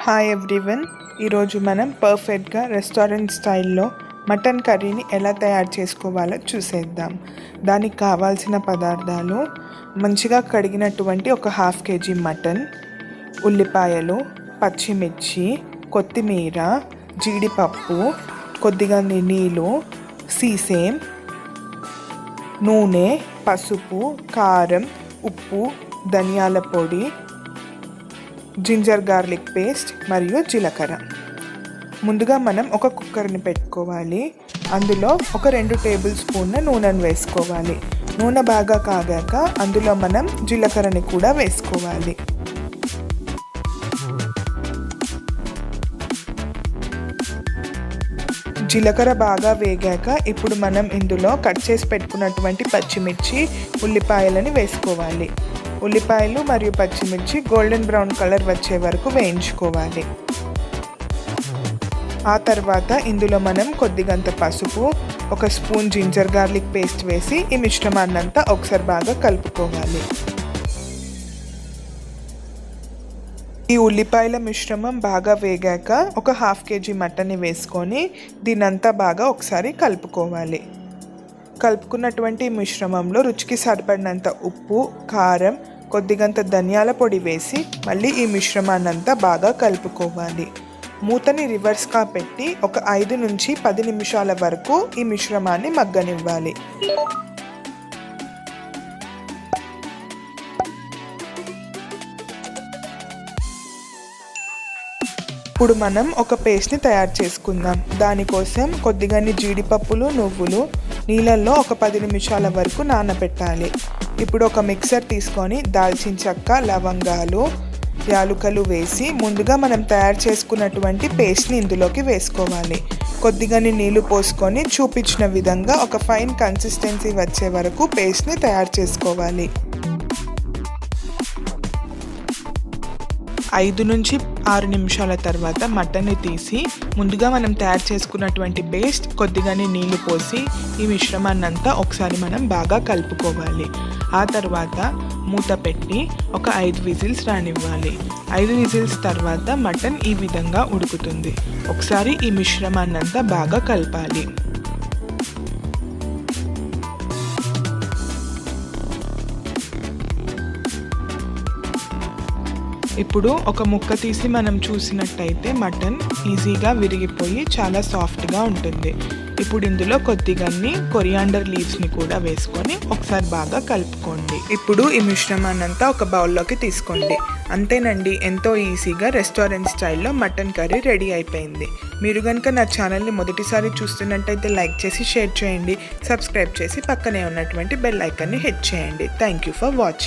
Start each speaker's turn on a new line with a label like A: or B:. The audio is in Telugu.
A: హాయ్ ఎవ్రీవన్, ఈరోజు మనం పర్ఫెక్ట్గా రెస్టారెంట్ స్టైల్లో మటన్ కర్రీని ఎలా తయారు చేసుకోవాలో చూసేద్దాం. దానికి కావాల్సిన పదార్థాలు: మంచిగా కడిగినటువంటి ఒక 1/2 kg మటన్, ఉల్లిపాయలు, పచ్చిమిర్చి, కొత్తిమీర, జీడిపప్పు, కొద్దిగా నీళ్ళు, సీసేమ్, నూనె, పసుపు, కారం, ఉప్పు, ధనియాల పొడి, జింజర్ గార్లిక్ పేస్ట్ మరియు జీలకర్ర. ముందుగా మనం ఒక కుక్కర్ని పెట్టుకోవాలి. అందులో ఒక 2 టేబుల్ స్పూన్ల నూనెను వేసుకోవాలి. నూనె బాగా కాగాక అందులో మనం జీలకర్రని కూడా వేసుకోవాలి. జీలకర్ర బాగా వేగాక ఇప్పుడు మనం ఇందులో కట్ చేసి పెట్టుకున్నటువంటి పచ్చిమిర్చి, ఉల్లిపాయలని వేసుకోవాలి. ఉల్లిపాయలు మరియు పచ్చిమిర్చి గోల్డెన్ బ్రౌన్ కలర్ వచ్చే వరకు వేయించుకోవాలి. ఆ తర్వాత ఇందులో మనం కొద్దిగంత పసుపు, 1 స్పూన్ జింజర్ గార్లిక్ పేస్ట్ వేసి ఈ మిశ్రమాన్నంతా ఒకసారి బాగా కలుపుకోవాలి. ఈ ఉల్లిపాయల మిశ్రమం బాగా వేగాక ఒక 1/2 kg మటన్ని వేసుకొని దీనంతా బాగా ఒకసారి కలుపుకోవాలి. కలుపుకున్నటువంటి మిశ్రమంలో రుచికి సరిపడినంత ఉప్పు, కారం, కొద్దిగంత ధనియాల పొడి వేసి మళ్ళీ ఈ మిశ్రమాన్నంతా బాగా కలుపుకోవాలి. మూతని రివర్స్గా పెట్టి ఒక 5 నుంచి 10 నిమిషాల వరకు ఈ మిశ్రమాన్ని మగ్గనివ్వాలి. ఇప్పుడు మనం ఒక పేస్ట్ని తయారు చేసుకుందాం. దానికోసం కొద్దిగాని జీడిపప్పులు, నువ్వులు నీళ్ళల్లో ఒక 10 నిమిషాల వరకు నానబెట్టాలి. ఇప్పుడు ఒక మిక్సర్ తీసుకొని దాల్చిన చెక్క, లవంగాలు, యాలుకలు వేసి ముందుగా మనం తయారు చేసుకున్నటువంటి పేస్ట్ని ఇందులోకి వేసుకోవాలి. కొద్దిగాని నీళ్లు పోసుకొని చూపించిన విధంగా ఒక ఫైన్ కన్సిస్టెన్సీ వచ్చే వరకు పేస్ట్ని తయారు చేసుకోవాలి. 5 నుంచి 6 నిమిషాల తర్వాత మటన్ని తీసి ముందుగా మనం తయారు చేసుకున్నటువంటి పేస్ట్ కొద్దిగానే నీళ్లు పోసి ఈ మిశ్రమాన్నంతా ఒకసారి మనం బాగా కలుపుకోవాలి. ఆ తర్వాత మూత పెట్టి ఒక 5 విజిల్స్ రానివ్వాలి. 5 విజిల్స్ తర్వాత మటన్ ఈ విధంగా ఉడుకుతుంది. ఒకసారి ఈ మిశ్రమాన్నంతా బాగా కలపాలి. ఇప్పుడు ఒక ముక్క తీసి మనం చూసినట్టయితే మటన్ ఈజీగా విరిగిపోయి చాలా సాఫ్ట్గా ఉంటుంది. ఇప్పుడు ఇందులో కొద్దిగాన్ని కొరియాండర్ లీవ్స్ని కూడా వేసుకొని ఒకసారి బాగా కలుపుకోండి. ఇప్పుడు ఈ మిశ్రమాన్నంతా ఒక బౌల్లోకి తీసుకోండి. అంతేనండి, ఎంతో ఈజీగా రెస్టారెంట్ స్టైల్లో మటన్ కర్రీ రెడీ అయిపోయింది. మీరు కనుక నా ఛానల్ని మొదటిసారి చూస్తున్నట్టయితే లైక్ చేసి, షేర్ చేయండి, సబ్స్క్రైబ్ చేసి పక్కనే ఉన్నటువంటి బెల్ ఐకాన్ని హిట్ చేయండి. Thank you for watching.